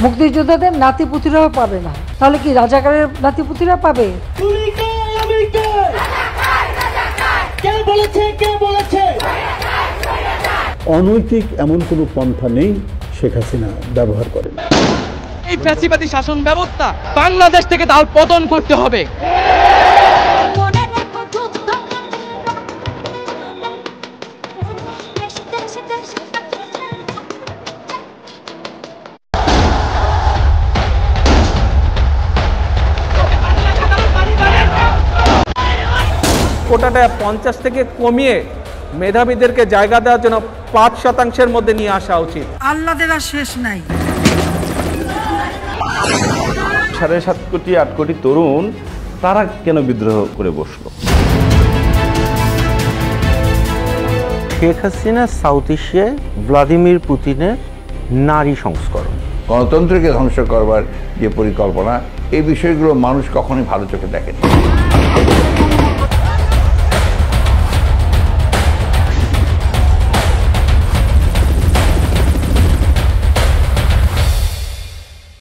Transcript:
মুক্তিযোদ্ধাদের নাতিপুতিরাও পাবে না, তাহলে কি রাজাকারের নাতিপুতিরা পাবে? অনৈতিক এমন কোনো পন্থা নেই শেখ হাসিনা ব্যবহার করেন। এই ফ্যাসিবাদী শাসন ব্যবস্থা বাংলাদেশ থেকে দাল পতন করতে হবে। কোটাটা 50 থেকে কমিয়ে মেধাবীদেরকে জায়গা দেওয়ার জন্য 5% মধ্যে নিয়ে আসা উচিত। আল্লাহদের আর শেষ নাই। 7.5 কোটি 8 কোটি তরুণ তারা কেন বিদ্রোহ করে বসলো? শেখ হাসিনা সাউথ এশিয়ায় ভ্লাদিমির পুতিনের নারী সংস্করণ, গণতন্ত্রকে ধ্বংস করবার যে পরিকল্পনা, এই বিষয়গুলো মানুষ কখনোই ভালো চোখে দেখেনি।